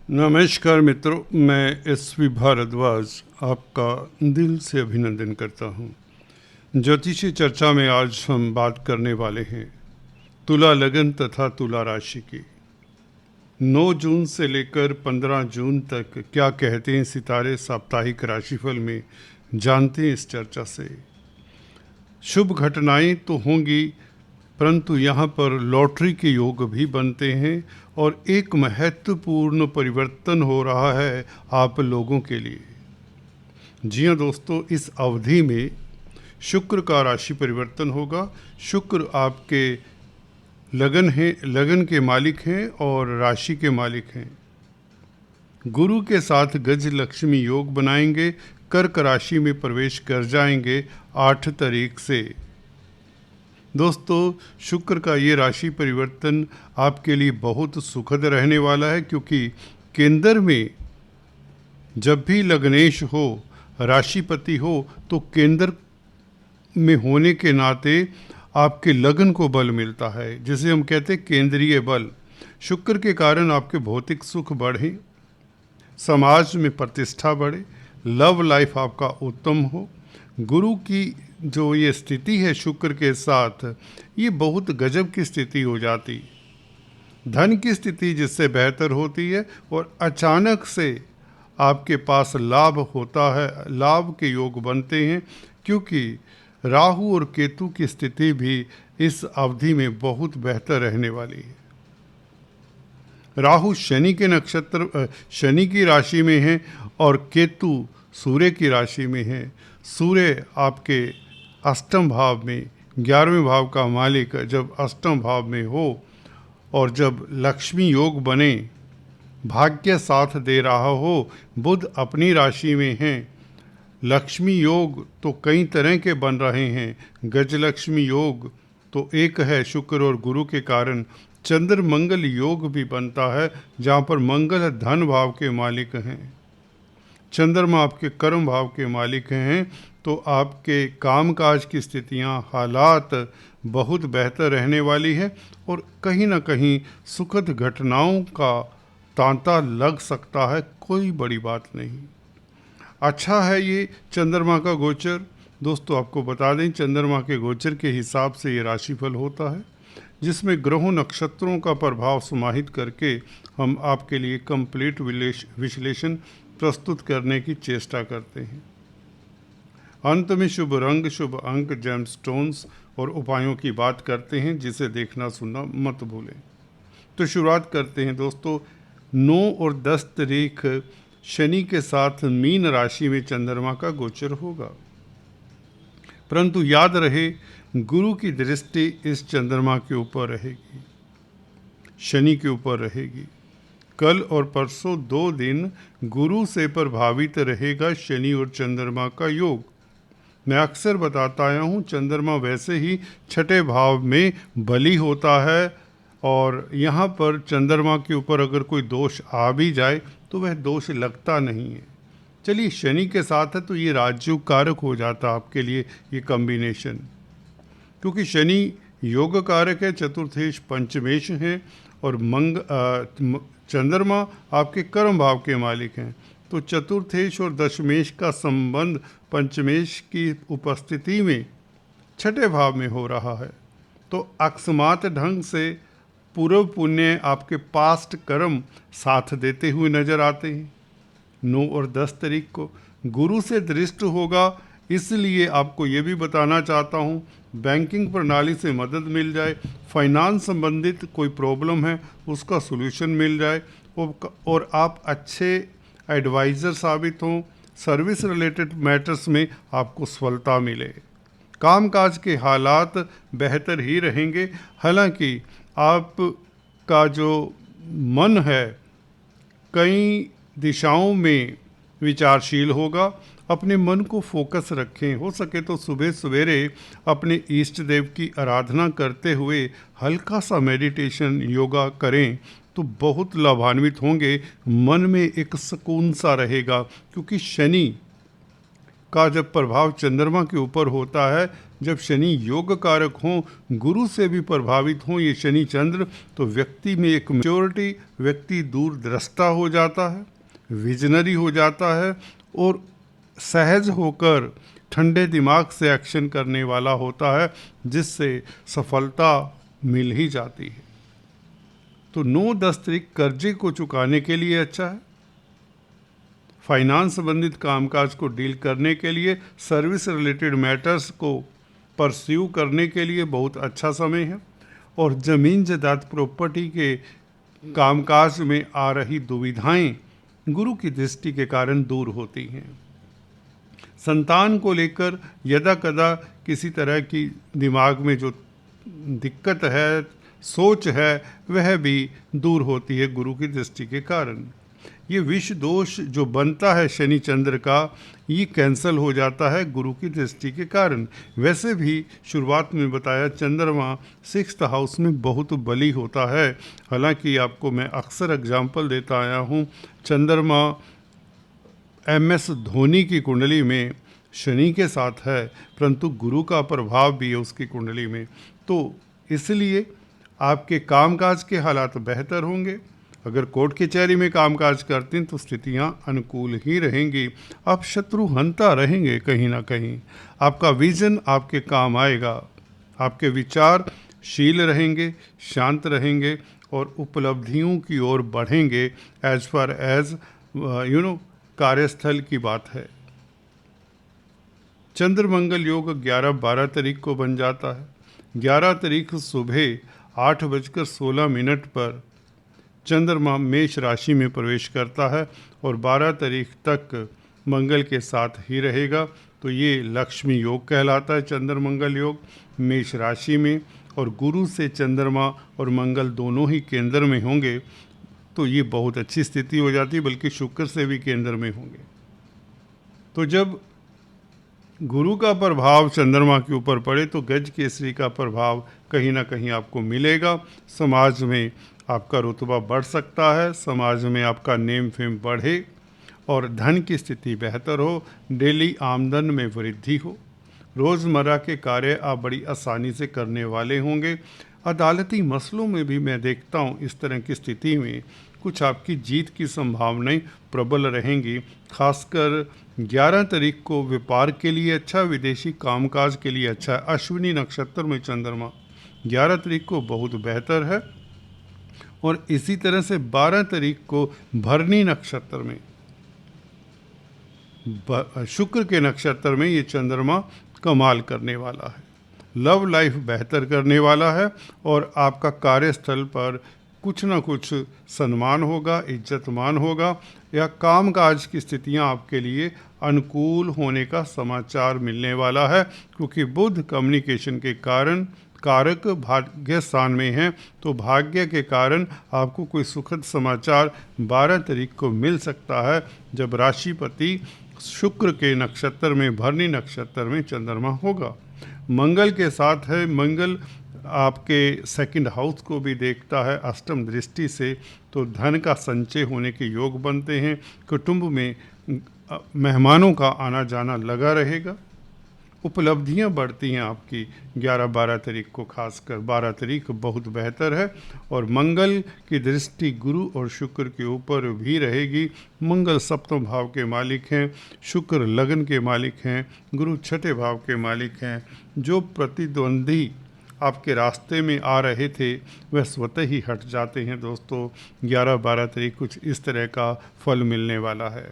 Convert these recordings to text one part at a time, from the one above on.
नमस्कार मित्रों, मैं एस.वी. भारद्वाज आपका दिल से अभिनंदन करता हूँ। ज्योतिषी चर्चा में आज हम बात करने वाले हैं तुला लगन तथा तुला राशि की। 9 जून से लेकर 15 जून तक क्या कहते हैं सितारे साप्ताहिक राशिफल में, जानते हैं इस चर्चा से। शुभ घटनाएं तो होंगी, परंतु यहाँ पर लॉटरी के योग भी बनते हैं और एक महत्वपूर्ण परिवर्तन हो रहा है आप लोगों के लिए। जी हाँ दोस्तों, इस अवधि में शुक्र का राशि परिवर्तन होगा। शुक्र आपके लगन के मालिक हैं और राशि के मालिक हैं। गुरु के साथ गज लक्ष्मी योग बनाएंगे, कर्क राशि में प्रवेश कर जाएंगे 8 तारीख से। दोस्तों, शुक्र का ये राशि परिवर्तन आपके लिए बहुत सुखद रहने वाला है, क्योंकि केंद्र में जब भी लग्नेश हो, राशिपति हो, तो केंद्र में होने के नाते आपके लगन को बल मिलता है, जिसे हम कहते हैं केंद्रीय बल। शुक्र के कारण आपके भौतिक सुख बढ़े, समाज में प्रतिष्ठा बढ़े, लव लाइफ आपका उत्तम हो। गुरु की जो ये स्थिति है शुक्र के साथ, ये बहुत गजब की स्थिति हो जाती। धन की स्थिति जिससे बेहतर होती है और अचानक से आपके पास लाभ होता है, लाभ के योग बनते हैं, क्योंकि राहु और केतु की स्थिति भी इस अवधि में बहुत बेहतर रहने वाली है। राहु शनि के नक्षत्र शनि की राशि में है और केतु सूर्य की राशि में है। सूर्य आपके अष्टम भाव में, 11वें भाव का मालिक जब अष्टम भाव में हो और जब लक्ष्मी योग बने, भाग्य साथ दे रहा हो, बुध अपनी राशि में हैं। लक्ष्मी योग तो कई तरह के बन रहे हैं। गजलक्ष्मी योग तो एक है शुक्र और गुरु के कारण। चंद्र मंगल योग भी बनता है, जहाँ पर मंगल धन भाव के मालिक हैं। चंद्रमा आपके कर्म भाव के मालिक हैं, तो आपके कामकाज की स्थितियां, हालात बहुत बेहतर रहने वाली है और कहीं ना कहीं सुखद घटनाओं का तांता लग सकता है, कोई बड़ी बात नहीं। अच्छा है ये चंद्रमा का गोचर। दोस्तों, आपको बता दें, चंद्रमा के गोचर के हिसाब से ये राशिफल होता है, जिसमें ग्रहों नक्षत्रों का प्रभाव समाहित करके हम आपके लिए कंप्लीट विश्लेषण प्रस्तुत करने की चेष्टा करते हैं। अंत में शुभ रंग, शुभ अंक, जेमस्टोन्स और उपायों की बात करते हैं, जिसे देखना सुनना मत भूलें। तो शुरुआत करते हैं दोस्तों। 9 और 10 तारीख शनि के साथ मीन राशि में चंद्रमा का गोचर होगा, परंतु याद रहे गुरु की दृष्टि इस चंद्रमा के ऊपर रहेगी, शनि के ऊपर रहेगी। कल और परसों 2 दिन गुरु से प्रभावित रहेगा शनि और चंद्रमा का योग। मैं अक्सर बताता आया हूँ, चंद्रमा वैसे ही 6ठे भाव में बली होता है और यहाँ पर चंद्रमा के ऊपर अगर कोई दोष आ भी जाए तो वह दोष लगता नहीं है। चलिए, शनि के साथ है तो ये राजयोग कारक हो जाता आपके लिए ये कॉम्बिनेशन, क्योंकि शनि योग कारक है, चतुर्थेश पंचमेश है और चंद्रमा आपके कर्म भाव के मालिक हैं। तो चतुर्थेश और दशमेश का संबंध पंचमेश की उपस्थिति में 6ठे भाव में हो रहा है। तो अकस्मात ढंग से पूर्व पुण्य, आपके पास्ट कर्म साथ देते हुए नजर आते हैं। 9 और 10 तारीख को गुरु से दृष्ट होगा, इसलिए आपको ये भी बताना चाहता हूँ, बैंकिंग प्रणाली से मदद मिल जाए, फाइनेंस संबंधित कोई प्रॉब्लम है उसका सॉल्यूशन मिल जाए और आप अच्छे एडवाइज़र साबित हों, सर्विस रिलेटेड मैटर्स में आपको सफलता मिले। कामकाज के हालात बेहतर ही रहेंगे। हालांकि आपका जो मन है कई दिशाओं में विचारशील होगा। अपने मन को फोकस रखें। हो सके तो सुबह सवेरे अपने इष्ट देव की आराधना करते हुए हल्का सा मेडिटेशन, योगा करें तो बहुत लाभान्वित होंगे। मन में एक सुकून सा रहेगा, क्योंकि शनि का जब प्रभाव चंद्रमा के ऊपर होता है, जब शनि योग कारक हों, गुरु से भी प्रभावित हों ये शनि चंद्र, तो व्यक्ति में एक मैच्योरिटी, व्यक्ति दूरदृष्टा हो जाता है, विजनरी हो जाता है और सहज होकर ठंडे दिमाग से एक्शन करने वाला होता है, जिससे सफलता मिल ही जाती है। तो 9-10 तारीख कर्जे को चुकाने के लिए अच्छा है, फाइनेंस संबंधित कामकाज को डील करने के लिए, सर्विस रिलेटेड मैटर्स को परस्यू करने के लिए बहुत अच्छा समय है, और ज़मीन जायदाद प्रॉपर्टी के कामकाज में आ रही दुविधाएं गुरु की दृष्टि के कारण दूर होती हैं। संतान को लेकर यदा कदा किसी तरह की दिमाग में जो दिक्कत है, सोच है, वह भी दूर होती है गुरु की दृष्टि के कारण। ये विष दोष जो बनता है शनि चंद्र का, ये कैंसल हो जाता है गुरु की दृष्टि के कारण। वैसे भी शुरुआत में बताया चंद्रमा 6th हाउस में बहुत बली होता है। हालांकि आपको मैं अक्सर एग्जाम्पल देता आया हूँ, चंद्रमा MS धोनी की कुंडली में शनि के साथ है, परंतु गुरु का प्रभाव भी है उसकी कुंडली में, तो इसलिए आपके कामकाज के हालात बेहतर होंगे। अगर कोर्ट कचहरी में कामकाज करते हैं तो स्थितियां अनुकूल ही रहेंगी। आप शत्रु हंता रहेंगे कहीं ना कहीं। आपका विजन आपके काम आएगा, आपके विचार शील रहेंगे, शांत रहेंगे और उपलब्धियों की ओर बढ़ेंगे। एज फार एज कार्यस्थल की बात है। चंद्र मंगल योग 11-12 तारीख को बन जाता है। 11 तारीख सुबह 8:16 पर चंद्रमा मेष राशि में प्रवेश करता है और 12 तारीख तक मंगल के साथ ही रहेगा। तो ये लक्ष्मी योग कहलाता है, चंद्र मंगल योग मेष राशि में, और गुरु से चंद्रमा और मंगल दोनों ही केंद्र में होंगे तो ये बहुत अच्छी स्थिति हो जाती है, बल्कि शुक्र से भी केंद्र में होंगे। तो जब गुरु का प्रभाव चंद्रमा के ऊपर पड़े तो गज केसरी का प्रभाव कहीं ना कहीं आपको मिलेगा। समाज में आपका रुतबा बढ़ सकता है, समाज में आपका नेम फेम बढ़े और धन की स्थिति बेहतर हो, डेली आमदन में वृद्धि हो, रोज़मर्रा के कार्य आप बड़ी आसानी से करने वाले होंगे। अदालती मसलों में भी मैं देखता हूँ इस तरह की स्थिति में कुछ आपकी जीत की संभावनाएं प्रबल रहेंगी। खासकर 11 तारीख को व्यापार के लिए अच्छा, विदेशी कामकाज के लिए अच्छा है। अश्विनी नक्षत्र में चंद्रमा 11 तारीख को बहुत बेहतर है, और इसी तरह से 12 तारीख को भरनी नक्षत्र में शुक्र के नक्षत्र में ये चंद्रमा कमाल करने वाला है। लव लाइफ बेहतर करने वाला है और आपका कार्यस्थल पर कुछ ना कुछ सम्मान होगा, इज्जतमान होगा, या कामकाज की स्थितियां आपके लिए अनुकूल होने का समाचार मिलने वाला है, क्योंकि बुध कम्युनिकेशन के कारण कारक भाग्य स्थान में है। तो भाग्य के कारण आपको कोई सुखद समाचार 12 तारीख को मिल सकता है, जब राशिपति शुक्र के नक्षत्र में भरनी नक्षत्र में चंद्रमा होगा। मंगल के साथ है, मंगल आपके 2nd हाउस को भी देखता है अष्टम दृष्टि से, तो धन का संचय होने के योग बनते हैं। कुटुंब में मेहमानों का आना जाना लगा रहेगा। उपलब्धियां बढ़ती हैं आपकी 11-12 तारीख को, खासकर 12 तारीख बहुत बेहतर है। और मंगल की दृष्टि गुरु और शुक्र के ऊपर भी रहेगी। मंगल 7वें भाव के मालिक हैं, शुक्र लगन के मालिक हैं, गुरु 6ठे भाव के मालिक हैं। जो प्रतिद्वंदी आपके रास्ते में आ रहे थे वह स्वतः ही हट जाते हैं दोस्तों। 11-12 तारीख कुछ इस तरह का फल मिलने वाला है।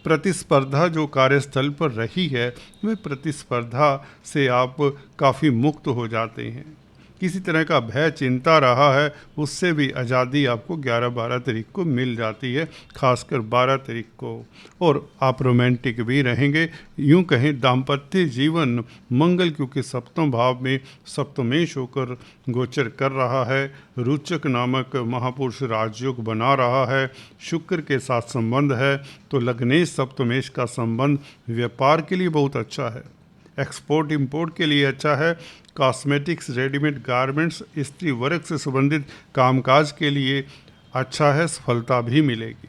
प्रतिस्पर्धा जो कार्यस्थल पर रही है, वह प्रतिस्पर्धा से आप काफ़ी मुक्त हो जाते हैं। किसी तरह का भय चिंता रहा है, उससे भी आज़ादी आपको 11-12 तारीख को मिल जाती है, खासकर 12 तारीख को। और आप रोमांटिक भी रहेंगे। यूं कहें दाम्पत्य जीवन मंगल क्योंकि 7वें भाव में सप्तमेश होकर गोचर कर रहा है, रुचक नामक महापुरुष राजयोग बना रहा है, शुक्र के साथ संबंध है, तो लग्नेश सप्तमेश का संबंध व्यापार के लिए बहुत अच्छा है, एक्सपोर्ट इंपोर्ट के लिए अच्छा है, कॉस्मेटिक्स, रेडीमेड गारमेंट्स, स्त्री वर्ग से संबंधित कामकाज के लिए अच्छा है, सफलता भी मिलेगी।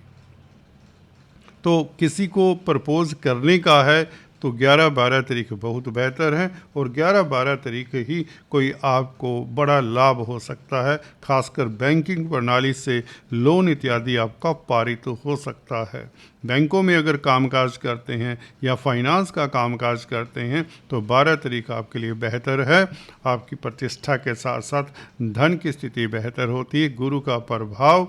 तो किसी को प्रपोज करने का है तो 11-12 तारीख बहुत बेहतर है और 11-12 तारीख ही कोई आपको बड़ा लाभ हो सकता है। खासकर बैंकिंग प्रणाली से लोन इत्यादि आपका पारित हो सकता है। बैंकों में अगर कामकाज करते हैं या फाइनेंस का कामकाज करते हैं तो 12 तारीख आपके लिए बेहतर है। आपकी प्रतिष्ठा के साथ साथ धन की स्थिति बेहतर होती है। गुरु का प्रभाव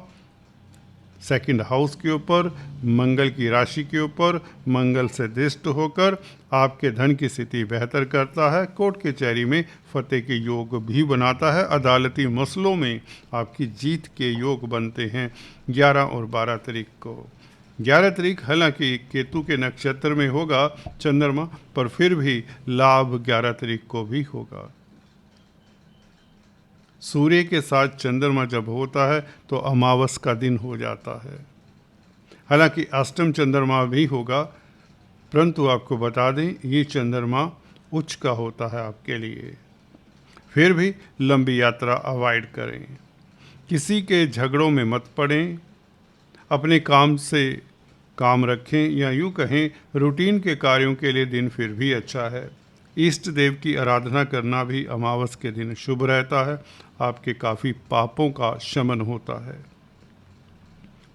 सेकंड हाउस के ऊपर, मंगल की राशि के ऊपर, मंगल से दृष्ट होकर आपके धन की स्थिति बेहतर करता है। कोर्ट कचहरी में फतेह के योग भी बनाता है। अदालती मसलों में आपकी जीत के योग बनते हैं 11 और 12 तारीख को। 11 तारीख हालांकि केतु के नक्षत्र में होगा चंद्रमा, पर फिर भी लाभ 11 तारीख को भी होगा। सूर्य के साथ चंद्रमा जब होता है तो अमावस का दिन हो जाता है। हालांकि अष्टम चंद्रमा भी होगा, परंतु आपको बता दें ये चंद्रमा उच्च का होता है आपके लिए। फिर भी लंबी यात्रा अवॉइड करें, किसी के झगड़ों में मत पड़ें, अपने काम से काम रखें, या यूँ कहें रूटीन के कार्यों के लिए दिन फिर भी अच्छा है। इष्ट देव की आराधना करना भी अमावस के दिन शुभ रहता है। आपके काफ़ी पापों का शमन होता है।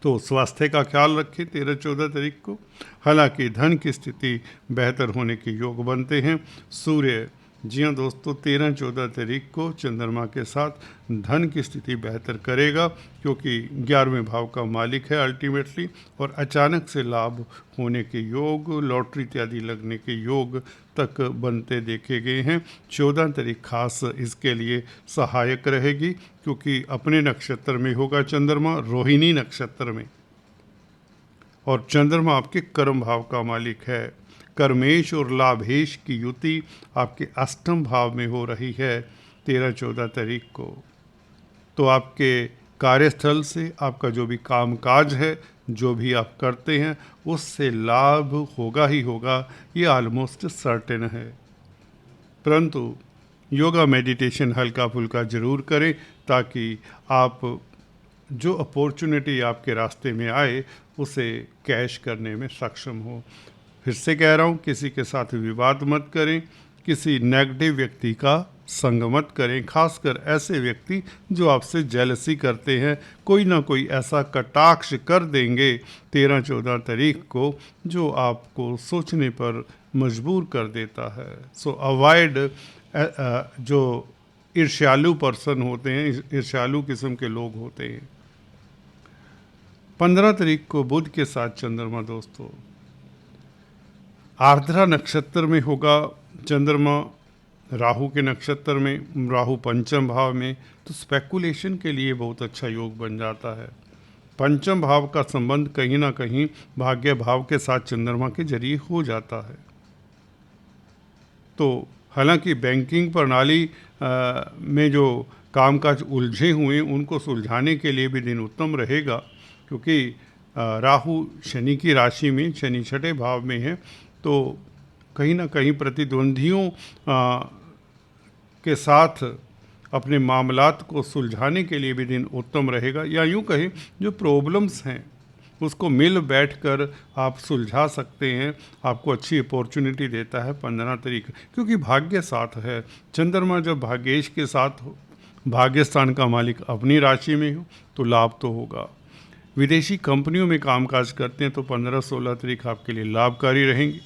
तो स्वास्थ्य का ख्याल रखें 13-14 तारीख को। हालांकि धन की स्थिति बेहतर होने के योग बनते हैं। सूर्य, जी हाँ दोस्तों, 13-14 तारीख को चंद्रमा के साथ धन की स्थिति बेहतर करेगा, क्योंकि 11वें भाव का मालिक है अल्टीमेटली, और अचानक से लाभ होने के योग, लॉटरी इत्यादि लगने के योग तक बनते देखे गए हैं। 14 तारीख खास इसके लिए सहायक रहेगी, क्योंकि अपने नक्षत्र में होगा चंद्रमा, रोहिणी नक्षत्र में, और चंद्रमा आपके कर्म भाव का मालिक है। कर्मेश और लाभेश की युति आपके अष्टम भाव में हो रही है 13-14 तारीख को। तो आपके कार्यस्थल से आपका जो भी कामकाज है, जो भी आप करते हैं, उससे लाभ होगा ही होगा, ये ऑलमोस्ट सर्टेन है। परंतु योगा मेडिटेशन हल्का फुल्का ज़रूर करें, ताकि आप जो अपॉर्चुनिटी आपके रास्ते में आए उसे कैश करने में सक्षम हो। फिर से कह रहा हूँ, किसी के साथ विवाद मत करें, किसी नेगेटिव व्यक्ति का संग मत करें, खासकर ऐसे व्यक्ति जो आपसे जेलसी करते हैं। कोई ना कोई ऐसा कटाक्ष कर देंगे 13-14 तारीख को जो आपको सोचने पर मजबूर कर देता है। सो अवॉइड जो ईर्ष्यालु पर्सन होते हैं, ईर्ष्यालु किस्म के लोग होते हैं। 15 तारीख को बुध के साथ चंद्रमा दोस्तों आर्द्रा नक्षत्र में होगा। चंद्रमा राहु के नक्षत्र में, राहु पंचम भाव में, तो स्पेकुलेशन के लिए बहुत अच्छा योग बन जाता है। पंचम भाव का संबंध कहीं ना कहीं भाग्य भाव के साथ चंद्रमा के जरिए हो जाता है। तो हालांकि बैंकिंग प्रणाली में जो कामकाज उलझे हुए हैं उनको सुलझाने के लिए भी दिन उत्तम रहेगा, क्योंकि राहु शनि की राशि में, शनि छठे भाव में है, तो कहीं ना कहीं प्रतिद्वंदियों के साथ अपने मामलात को सुलझाने के लिए भी दिन उत्तम रहेगा, या यूँ कहें जो प्रॉब्लम्स हैं उसको मिल बैठकर आप सुलझा सकते हैं। आपको अच्छी अपॉर्चुनिटी देता है 15 तारीख, क्योंकि भाग्य साथ है। चंद्रमा जब भाग्येश के साथ हो, भाग्यस्थान का मालिक अपनी राशि में हो, तो लाभ तो होगा। विदेशी कंपनियों में कामकाज करते हैं तो 15-16 तारीख आपके लिए लाभकारी रहेंगी।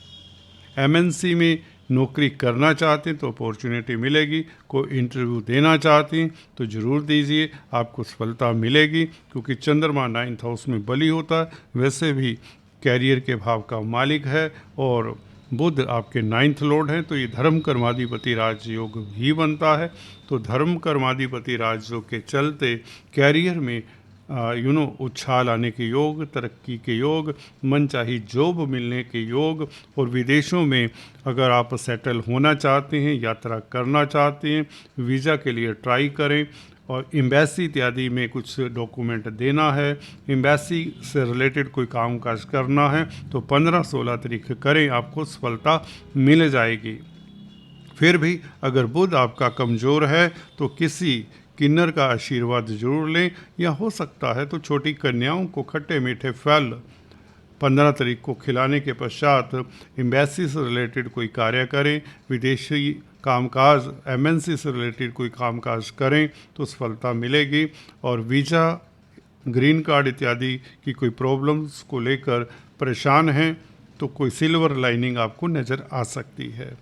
एमएनसी में नौकरी करना चाहते हैं तो अपॉर्चुनिटी मिलेगी। कोई इंटरव्यू देना चाहते हैं तो ज़रूर दीजिए, आपको सफलता मिलेगी, क्योंकि चंद्रमा 9th हाउस में बली होता है। वैसे भी कैरियर के भाव का मालिक है और बुध आपके 9th लॉर्ड हैं, तो ये धर्म कर्माधिपति राजयोग भी बनता है। तो धर्म कर्माधिपति राजयोग के चलते कैरियर में उछाल आने के योग, तरक्की के योग, मनचाही जॉब मिलने के योग, और विदेशों में अगर आप सेटल होना चाहते हैं, यात्रा करना चाहते हैं, वीज़ा के लिए ट्राई करें, और एम्बेसी इत्यादि में कुछ डॉक्यूमेंट देना है, एम्बेसी से रिलेटेड कोई कामकाज करना है, तो 15-16 तारीख करें, आपको सफलता मिल जाएगी। फिर भी अगर बुध आपका कमज़ोर है तो किसी किन्नर का आशीर्वाद जरूर लें, या हो सकता है तो छोटी कन्याओं को खट्टे मीठे फल 15 तारीख को खिलाने के पश्चात एम्बेसी से रिलेटेड कोई कार्य करें, विदेशी कामकाज एमएनसी से रिलेटेड कोई कामकाज करें तो सफलता मिलेगी। और वीज़ा, ग्रीन कार्ड इत्यादि की कोई प्रॉब्लम्स को लेकर परेशान हैं तो कोई सिल्वर लाइनिंग आपको नज़र आ सकती है।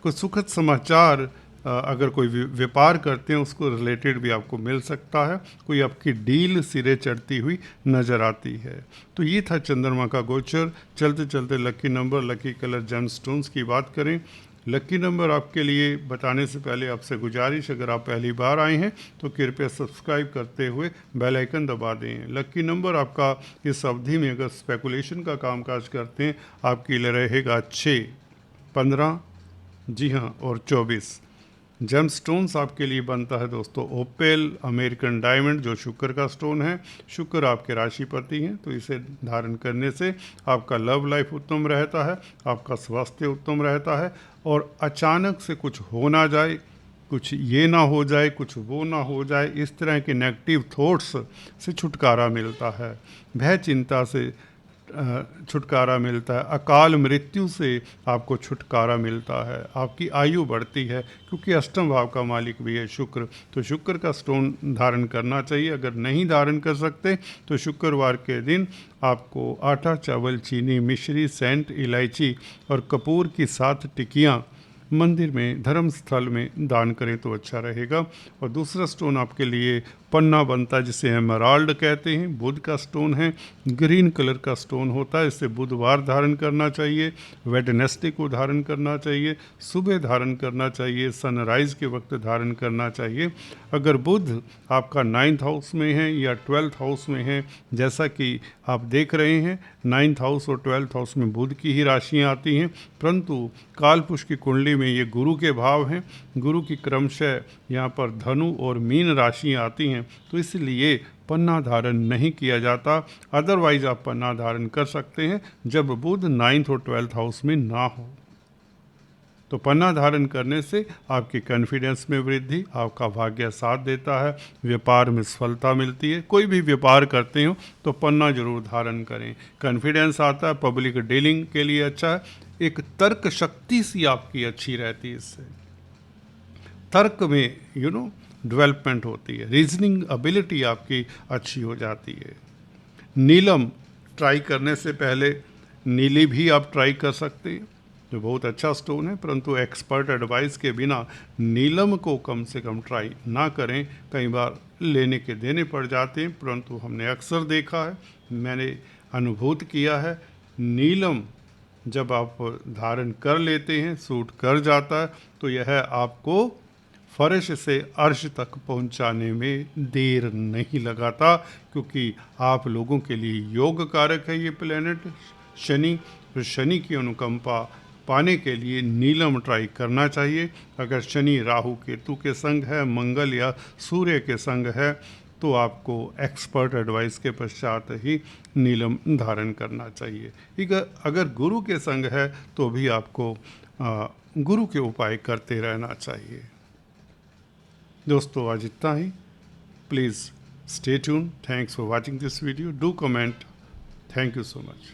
कुछ सुखद समाचार अगर कोई व्यापार करते हैं उसको रिलेटेड भी आपको मिल सकता है, कोई आपकी डील सिरे चढ़ती हुई नज़र आती है। तो ये था चंद्रमा का गोचर। चलते चलते lucky number, lucky colour, gemstones की बात करें। लकी नंबर आपके लिए बताने से पहले आपसे गुजारिश, अगर आप पहली बार आए हैं तो कृपया सब्सक्राइब करते हुए बेल आइकन दबा दें। लकी नंबर आपका इस अवधि में अगर स्पेकुलेशन का कामकाज करते हैं आपके लिए रहेगा 6, 15, जी हाँ, और 24। जेमस्टोन्स आपके लिए बनता है दोस्तों ओपेल, अमेरिकन डायमंड, जो शुक्र का स्टोन है। शुक्र आपके राशिपति हैं, तो इसे धारण करने से आपका लव लाइफ उत्तम रहता है, आपका स्वास्थ्य उत्तम रहता है, और अचानक से कुछ हो ना जाए, कुछ ये ना हो जाए, कुछ वो ना हो जाए, इस तरह के नेगेटिव थॉट्स से छुटकारा मिलता है। भय चिंता से छुटकारा मिलता है। अकाल मृत्यु से आपको छुटकारा मिलता है। आपकी आयु बढ़ती है क्योंकि अष्टम भाव का मालिक भी है शुक्र, तो शुक्र का स्टोन धारण करना चाहिए। अगर नहीं धारण कर सकते तो शुक्रवार के दिन आपको आटा, चावल, चीनी, मिश्री, सेंट, इलायची और कपूर की 7 टिकियाँ मंदिर में, धर्म स्थल में दान करें तो अच्छा रहेगा। और दूसरा स्टोन आपके लिए पन्ना बनता है, जिसे एमराल्ड कहते हैं, बुध का स्टोन है, ग्रीन कलर का स्टोन होता है। इसे बुधवार धारण करना चाहिए, वेडनेसडे को धारण करना चाहिए, सुबह धारण करना चाहिए, सनराइज़ के वक्त धारण करना चाहिए। अगर बुध आपका 9th हाउस में है या 12th हाउस में है, जैसा कि आप देख रहे हैं 9th हाउस और 12th हाउस में बुध की ही राशियाँ आती हैं, परंतु कालपुरुष की कुंडली में ये गुरु के भाव हैं। गुरु की क्रमशः यहाँ पर धनु और मीन राशियाँ आती हैं, तो इसलिए पन्ना धारण नहीं किया जाता। अदरवाइज आप पन्ना धारण कर सकते हैं जब बुध 9th और 12th हाउस में ना हो। तो पन्ना धारण करने से आपके कॉन्फिडेंस में वृद्धि, आपका भाग्य साथ देता है, व्यापार में सफलता मिलती है। कोई भी व्यापार करते हो तो पन्ना जरूर धारण करें, कॉन्फिडेंस आता है, पब्लिक डीलिंग के लिए अच्छा है। एक तर्क शक्ति सी आपकी अच्छी रहती है, इससे तर्क में डेवलपमेंट होती है, रीजनिंग एबिलिटी आपकी अच्छी हो जाती है। नीलम ट्राई करने से पहले नीली भी आप ट्राई कर सकते हैं, जो बहुत अच्छा स्टोन है, परंतु एक्सपर्ट एडवाइस के बिना नीलम को कम से कम ट्राई ना करें। कई बार लेने के देने पड़ जाते हैं, परंतु हमने अक्सर देखा है, मैंने अनुभूत किया है, नीलम जब आप धारण कर लेते हैं, सूट कर जाता है, तो यह आपको फर्श से अर्श तक पहुंचाने में देर नहीं लगाता, क्योंकि आप लोगों के लिए योग कारक है ये प्लेनेट शनि। तो शनि की अनुकंपा पाने के लिए नीलम ट्राई करना चाहिए। अगर शनि राहु केतु के संग है, मंगल या सूर्य के संग है, तो आपको एक्सपर्ट एडवाइस के पश्चात ही नीलम धारण करना चाहिए। अगर गुरु के संग है तो भी आपको गुरु के उपाय करते रहना चाहिए। दोस्तों आज इतना ही। Please stay tune. Thanks for watching this video. Do comment. Thank you so much.